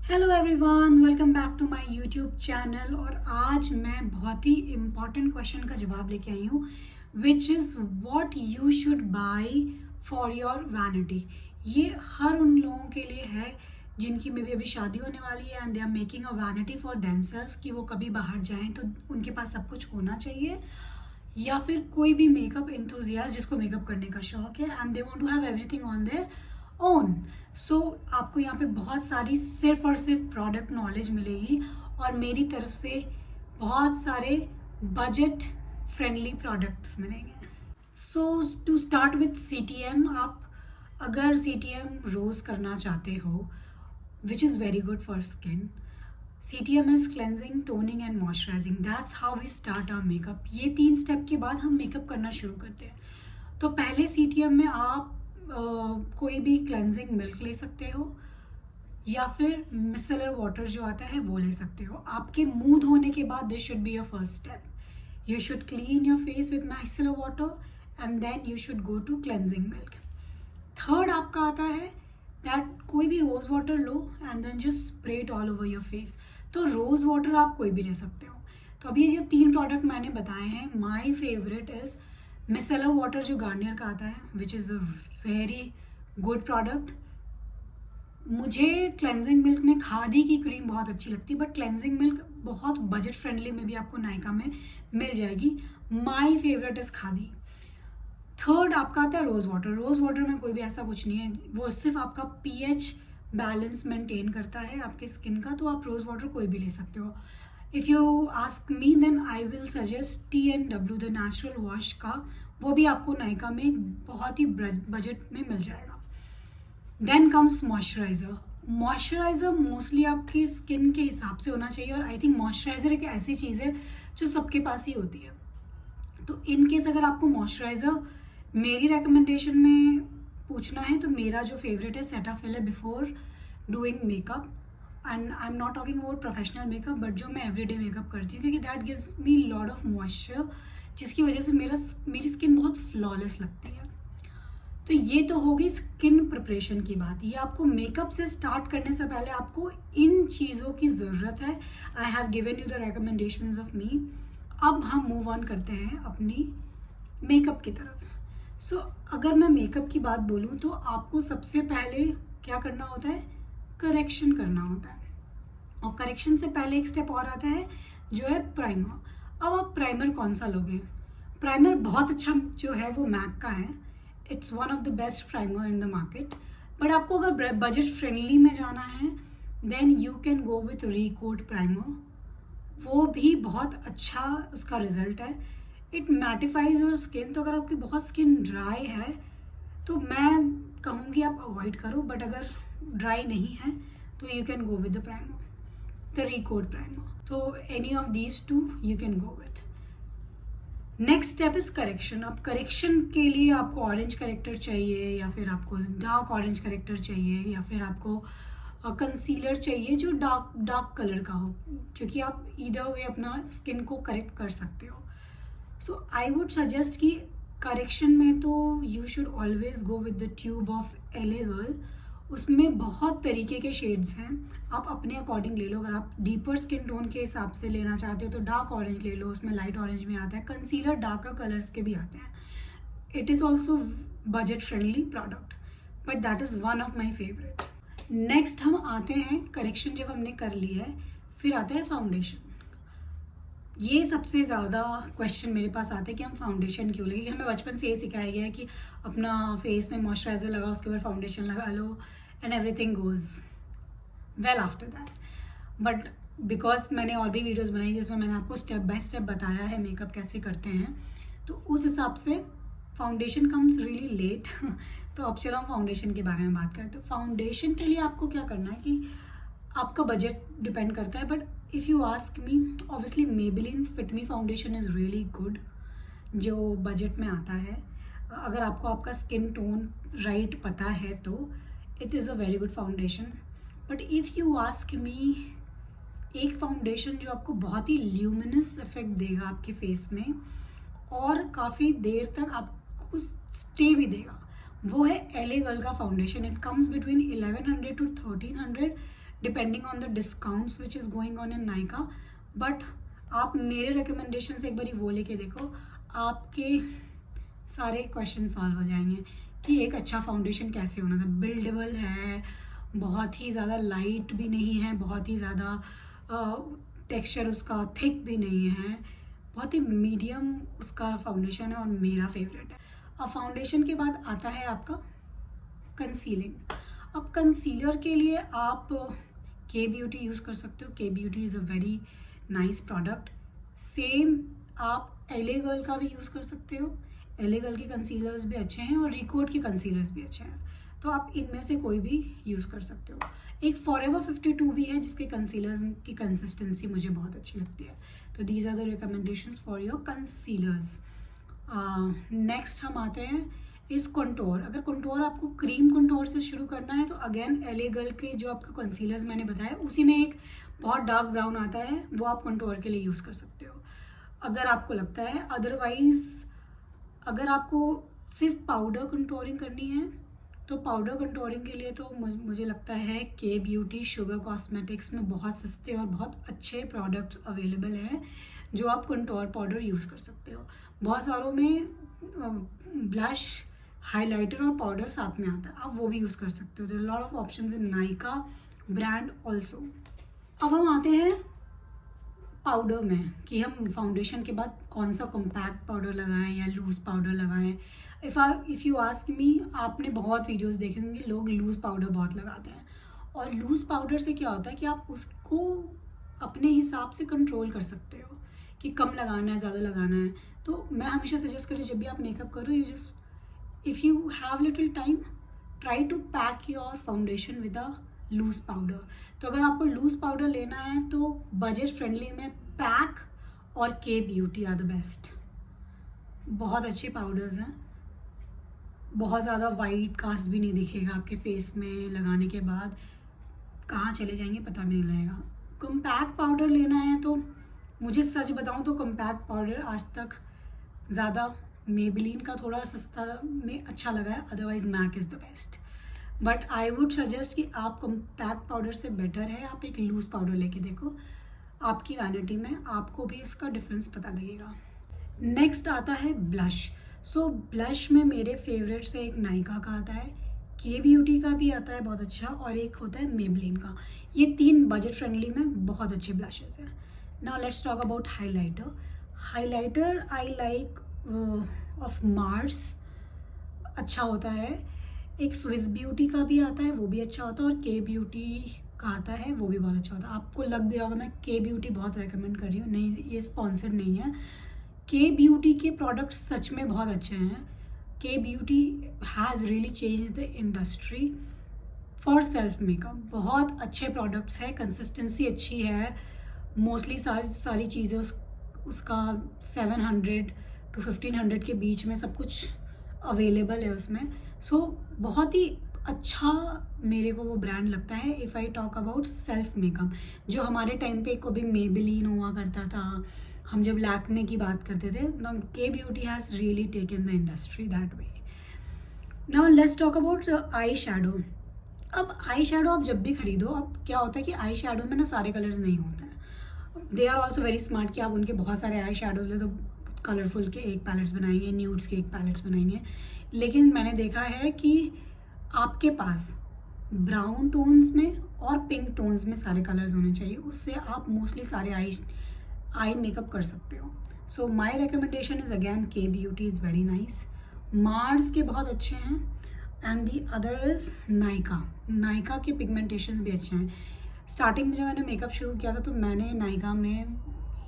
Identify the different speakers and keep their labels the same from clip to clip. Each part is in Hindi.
Speaker 1: Hello everyone, welcome back to my YouTube channel. और आज मैं बहुत ही इम्पॉर्टेंट क्वेश्चन का जवाब लेके आई हूँ, which is what you should buy for your vanity. ये हर उन लोगों के लिए है जिनकी मे बी अभी शादी होने वाली है and they are making a vanity for themselves कि वो कभी बाहर जाएं तो उनके पास सब कुछ होना चाहिए, या फिर कोई भी मेकअप एंथुजियास्ट जिसको मेकअप करने का शौक है and they want to have everything on their own. So आपको यहाँ पे बहुत सारी सिर्फ और सिर्फ प्रोडक्ट नॉलेज मिलेगी और मेरी तरफ से बहुत सारे बजट फ्रेंडली प्रोडक्ट्स मिलेंगे। So to start with CTM, आप अगर CTM रोज़ करना चाहते हो, which is very good for skin. CTM is cleansing, toning and moisturizing. That's how we start our makeup. ये 3 स्टेप के बाद हम मेकअप करना शुरू करते हैं। तो पहले CTM में आप कोई भी क्लेंजिंग मिल्क ले सकते हो या फिर मिसेलर वाटर जो आता है वो ले सकते हो। आपके मुंह धोने के बाद this should be your first step. You should clean your face with micellar water and then you should go to cleansing milk. Third आपका आता है दैट कोई भी रोज़ वाटर लो and then just spray it all over your face. तो रोज़ वाटर आप कोई भी ले सकते हो। तो अभी ये जो 3 प्रोडक्ट मैंने बताए हैं, my favourite is micellar water जो गार्नियर का आता है, which is a very good product. मुझे क्लेंजिंग मिल्क में खादी की क्रीम बहुत अच्छी लगती है, बट क्लेंजिंग मिल्क बहुत बजट फ्रेंडली में भी आपको नायका में मिल जाएगी। My favourite is khadi. Third आपका आता है रोज़ वाटर। रोज़ वाटर में कोई भी ऐसा कुछ नहीं है, वो सिर्फ आपका pH बैलेंस मेंटेन करता है आपके स्किन का। तो आप रोज़ वाटर कोई भी ले सकते हो। If you ask me then I will suggest TNW the natural wash का। वो भी आपको नायका में बहुत ही बजट में मिल जाएगा। Then comes moisturizer. Moisturizer mostly आपकी स्किन के हिसाब से होना चाहिए, और आई थिंक मॉइस्चराइज़र एक ऐसी चीज़ है जो सबके पास ही होती है। तो इन केस अगर आपको मॉइस्चराइज़र मेरी रिकमेंडेशन में पूछना है तो मेरा जो फेवरेट है Cetaphil before doing makeup. And I am not talking about professional makeup, but जो मैं एवरीडे मेकअप करती हूँ, क्योंकि that gives me lot of moisture, जिसकी वजह से मेरी स्किन बहुत फ्लॉलेस लगती है। तो ये तो होगी स्किन प्रिपरेशन की बात। ये आपको मेकअप से स्टार्ट करने से पहले आपको इन चीज़ों की ज़रूरत है। I have given you the recommendations of me. अब हम मूव ऑन करते हैं अपनी मेकअप की तरफ। सो अगर मैं मेकअप की बात बोलूँ तो आपको सबसे पहले क्या करना होता है, करेक्शन करना होता है। और करेक्शन से पहले एक स्टेप और आता है जो है प्राइमर। अब आप प्राइमर कौन सा लोगे? प्राइमर बहुत अच्छा जो है वो मैक का है। It's one of the best primer in the market. But आपको अगर बजट फ्रेंडली में जाना है then you can go with Recode primer. वो भी बहुत अच्छा उसका रिजल्ट है। It mattifies your skin. तो अगर आपकी बहुत स्किन ड्राई है तो मैं कहूँगी आप अवॉइड करो, बट अगर ड्राई नहीं है तो you can go with the primer, the Recode primer. तो any of these two you can go with. Next step is correction. अब करेक्शन के लिए आपको ऑरेंज करेक्टर चाहिए, या फिर आपको डार्क ऑरेंज करेक्टर चाहिए, या फिर आपको कंसीलर चाहिए जो डार्क कलर का हो, क्योंकि आप ईदर वे अपना स्किन को करेक्ट कर सकते हो। सो आई वुड सजेस्ट कि करेक्शन में तो you should always go with the tube of LA girl. उसमें बहुत तरीके के शेड्स हैं, आप अपने अकॉर्डिंग ले लो। अगर आप डीपर स्किन टोन के हिसाब से लेना चाहते हो तो डार्क ऑरेंज ले लो, उसमें लाइट ऑरेंज में आता है। कंसीलर डार्कर कलर्स के भी आते हैं। It is also budget friendly product, but that is one of my favourite. Next हम आते हैं, करेक्शन जब हमने कर लिया है फिर आता है फाउंडेशन। ये सबसे ज़्यादा क्वेश्चन मेरे पास आते हैं कि हम फाउंडेशन क्यों लें। हमें बचपन से ये सिखाया गया है कि अपना फेस में मॉइस्चराइज़र लगाओ, उसके बाद फाउंडेशन लगा लो and everything goes well after that. But because मैंने और भी वीडियोस बनाई जिसमें मैंने आपको स्टेप बाय स्टेप बताया है मेकअप कैसे करते हैं, तो उस हिसाब से फाउंडेशन कम्स रियली लेट। तो अब चलो हम फाउंडेशन के बारे में बात करें। तो फाउंडेशन के लिए आपको क्या करना है कि आपका बजट डिपेंड करता है, but if you ask me obviously Maybelline fit me foundation is really good, जो बजट में आता है। अगर आपको आपका स्किन टोन राइट पता है तो it is a very good foundation. But if you ask मी, एक फाउंडेशन जो आपको बहुत ही ल्यूमिनस इफेक्ट देगा आपके फेस में और काफ़ी देर तक आपको स्टे भी देगा, वो है LA गर्ल का foundation. It comes between 1100 to 1300, depending on the discounts which is going on in Nykaa. But आप मेरे रिकमेंडेशन से एक बारी वो लेके देखो, आपके सारे क्वेश्चन सॉल्व हो जाएंगे कि एक अच्छा फाउंडेशन कैसे होना था। बिल्डेबल है, बहुत ही ज़्यादा लाइट भी नहीं है, बहुत ही ज़्यादा टेक्सचर उसका थिक भी नहीं है, बहुत ही मीडियम उसका फाउंडेशन है और मेरा फेवरेट है। अब फाउंडेशन के बाद आता है आपका कंसीलिंग। अब कंसीलर के लिए आप के ब्यूटी यूज़ कर सकते हो। के beauty is a very nice product. Same आप एले गर्ल का भी यूज़ कर सकते हो। एले गर्ल के कंसीलर्स भी अच्छे हैं और रिकोड के कंसीलर्स भी अच्छे हैं, तो आप इनमें से कोई भी यूज़ कर सकते हो। एक फॉरएवर 52 भी है जिसके कंसीलर्स की कंसिस्टेंसी मुझे बहुत अच्छी लगती है। तो these are the recommendations for your concealers. Next हम आते हैं इस कंटोर। अगर कंटोर आपको क्रीम कंटोर से शुरू करना है तो अगेन एले गर्ल के जो आपके कंसीलर्स मैंने बताया उसी में एक बहुत डार्क ब्राउन आता है, वो आप कंटोर के लिए यूज़ कर सकते हो अगर आपको लगता है। अदरवाइज़ अगर आपको सिर्फ पाउडर कंटोरिंग करनी है तो पाउडर कंटोरिंग के लिए तो मुझे लगता है के ब्यूटी शुगर कॉस्मेटिक्स में बहुत सस्ते और बहुत अच्छे प्रोडक्ट्स अवेलेबल हैं जो आप कंटोर पाउडर यूज़ कर सकते हो। बहुत सारों में ब्लश, हाइलाइटर और पाउडर साथ में आता है, आप वो भी यूज़ कर सकते हो। Lot of options in Nykaa brand also. अब हम आते हैं पाउडर में कि हम फाउंडेशन के बाद कौन सा कॉम्पैक्ट पाउडर लगाएं या लूज़ पाउडर लगाएं। इफ़ यू आस्क मी, आपने बहुत वीडियोस देखे होंगे, लोग लूज़ पाउडर बहुत लगाते हैं और लूज़ पाउडर से क्या होता है कि आप उसको अपने हिसाब से कंट्रोल कर सकते हो कि कम लगाना है, ज़्यादा लगाना है। तो मैं हमेशा सजेस्ट करूँ जब भी आप मेकअप करो, you just if you have little time try to pack your foundation with a loose powder. तो अगर आपको लूज़ पाउडर लेना है तो बजट फ्रेंडली में पैक और के ब्यूटी आर द बेस्ट। बहुत अच्छे पाउडर्स हैं, बहुत ज़्यादा वाइट कास्ट भी नहीं दिखेगा आपके फेस में लगाने के बाद, कहाँ चले जाएंगे पता भी नहीं लगेगा। कॉम्पैक्ट पाउडर लेना है तो मुझे सच बताऊं तो कॉम्पैक्ट पाउडर आज तक ज़्यादा मेबेलिन का थोड़ा सस्ता में अच्छा लगा है, otherwise MAC is the best. But I would suggest कि आप कॉम्पैक्ट पाउडर से बेटर है आप एक लूज़ पाउडर लेके देखो, आपकी वैनिटी में आपको भी इसका डिफरेंस पता लगेगा। नेक्स्ट आता है ब्लश। सो ब्लश में मेरे फेवरेट से एक नायका का आता है, के ब्यूटी का भी आता है बहुत अच्छा, और एक होता है मेबेलिन का। ये तीन बजट फ्रेंडली में बहुत अच्छे ब्लशेस हैं। Now let's talk about highlighter. Highlighter I like of Mars, अच्छा होता है। एक स्विस ब्यूटी का भी आता है, वो भी अच्छा होता है, और के ब्यूटी का आता है, वो भी बहुत अच्छा होता है। आपको लग भी होगा मैं के ब्यूटी बहुत रेकमेंड कर रही हूँ, नहीं ये स्पॉन्सर्ड नहीं है। के ब्यूटी के प्रोडक्ट्स सच में बहुत अच्छे हैं। के beauty has really change the industry for self makeup. बहुत अच्छे प्रोडक्ट्स हैं, कंसिस्टेंसी अच्छी है, मोस्टली सारी चीज़ें उसका 700 to 1500 के बीच में सब कुछ अवेलेबल है उसमें। सो बहुत ही अच्छा मेरे को वो ब्रांड लगता है। If I talk about self makeup, जो हमारे टाइम पे कभी मेबेलिन हुआ करता था, हम जब लैक्मे की बात करते थे, के beauty has really taken the industry that way. Now let's talk about eye shadow. अब आई शेडो आप जब भी खरीदो, अब क्या होता है कि आई शेडो में ना सारे कलर्स नहीं होते हैं। They are also very smart कि आप उनके बहुत सारे आई शेडोज ले तो कलरफुल के एक पैलेट्स बनाएंगे, न्यूड्स के एक पैलेट्स बनाएंगे। लेकिन मैंने देखा है कि आपके पास ब्राउन टोन्स में और पिंक टोन्स में सारे कलर्स होने चाहिए, उससे आप मोस्टली सारे आई मेकअप कर सकते हो। सो माई रिकमेंडेशन इज़ अगैन के beauty is very nice, Mars के बहुत अच्छे हैं, and the other is Nykaa. Nykaa के पिगमेंटेशंस भी अच्छे हैं। स्टार्टिंग में जब मैंने मेकअप शुरू किया था तो मैंने नायका में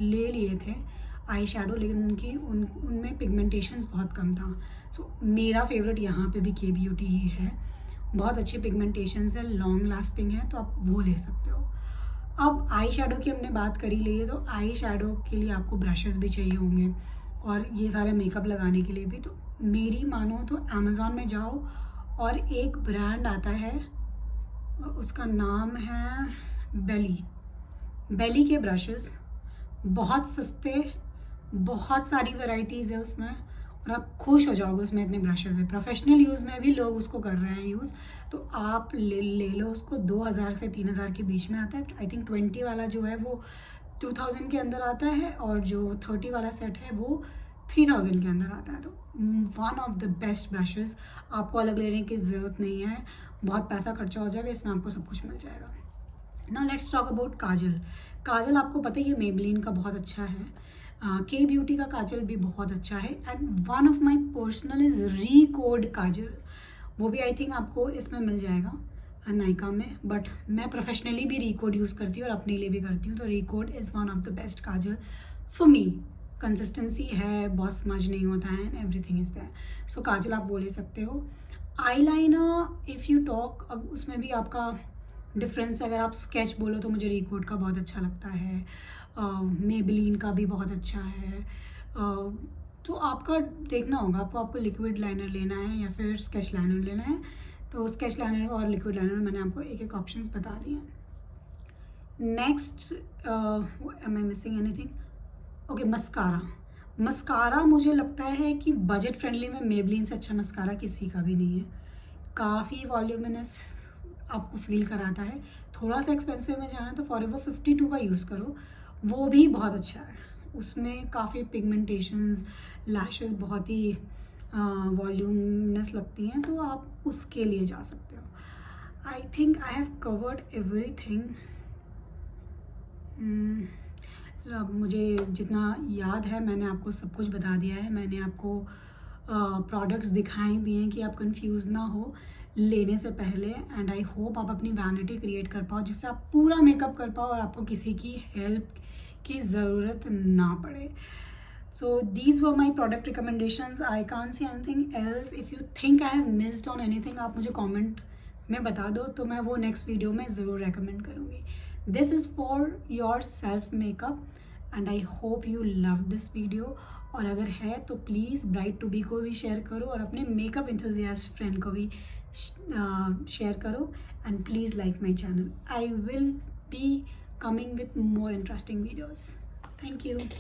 Speaker 1: ले लिए थे आई शेडो, लेकिन उनमें पिगमेंटेशंस बहुत कम था। सो मेरा फेवरेट यहाँ पे भी के ब्यूटी ही है, बहुत अच्छे पिगमेंटेशंस है, लॉन्ग लास्टिंग है, तो आप वो ले सकते हो। अब आई शेडो की हमने बात करी ली है, तो आई शेडो के लिए आपको ब्रशेस भी चाहिए होंगे और ये सारे मेकअप लगाने के लिए भी। तो मेरी मानो तो अमेज़ॉन में जाओ और एक ब्रांड आता है, उसका नाम है बेली के ब्रशेस, बहुत सस्ते, बहुत सारी वैरायटीज़ है उसमें, और आप खुश हो जाओगे उसमें इतने ब्रशेज़ है। प्रोफेशनल यूज़ में भी लोग उसको कर रहे हैं यूज़, तो आप ले लो उसको। 2000 से 3000 के बीच में आता है। आई थिंक 20 वाला जो है वो 2000 के अंदर आता है, और जो 30 वाला सेट है वो 3000 के अंदर आता है। तो one of the best brushes, आपको अलग लेने की ज़रूरत नहीं है, बहुत पैसा खर्चा हो जाएगा, इसमें आपको सब कुछ मिल जाएगा। ना लेट्स टॉक अबाउट काजल। काजल आपको पता ही है मेबलिन का बहुत अच्छा है, के ब्यूटी का काजल भी बहुत अच्छा है, and one of my personal is Recode kajal. वो भी आई थिंक आपको इसमें मिल जाएगा नायका में, बट मैं प्रोफेशनली भी रिकोड यूज़ करती हूँ और अपने लिए भी करती हूँ, तो Recode is one of the best Kajal for me. Consistency है, बहुत स्मज नहीं होता है, एवरीथिंग इज़ देयर। सो काजल आप वो ले सकते हो। Eye liner if you talk, अब उसमें भी आपका डिफरेंस, अगर आप स्केच बोलो तो मुझे रिकोड का बहुत अच्छा लगता है, मेबलिन का भी बहुत अच्छा है। तो आपका देखना होगा, आपको लिक्विड लाइनर लेना है या फिर स्केच लाइनर लेना है। तो स्केच लाइनर और लिक्विड लाइनर मैंने आपको एक एक ऑप्शंस बता दिए। Next, am I missing anything? Okay, mascara. Mascara मुझे लगता है कि बजट फ्रेंडली में मेबलिन से अच्छा मस्कारा किसी का भी नहीं है। काफ़ी वॉल्यूमिनस आपको फील कराता है। थोड़ा सा एक्सपेंसिव में जाना है तो फॉरएवर 52 का यूज़ करो, वो भी बहुत अच्छा है। उसमें काफ़ी पिगमेंटेशंस, लैशेस बहुत ही वॉल्यूमिनस लगती हैं, तो आप उसके लिए जा सकते हो। I think I have covered everything. मुझे जितना याद है मैंने आपको सब कुछ बता दिया है। मैंने आपको प्रोडक्ट्स दिखाए भी हैं कि आप कंफ्यूज ना हो लेने से पहले, एंड आई होप आप अपनी वैनिटी क्रिएट कर पाओ जिससे आप पूरा मेकअप कर पाओ और आपको किसी की हेल्प की ज़रूरत ना पड़े। So these were my product recommendations. I can't see anything else. If you think I have missed on anything, आप मुझे कॉमेंट में बता दो, तो मैं वो नेक्स्ट वीडियो में ज़रूर रेकमेंड करूँगी। This is for your self makeup and I hope you love this video. और अगर है तो प्लीज़ ब्राइट टू बी को भी शेयर करो और अपने मेकअप इंथुजियास्ट फ्रेंड को भी शेयर करो, and please like my channel. I will be coming with more interesting videos. Thank you.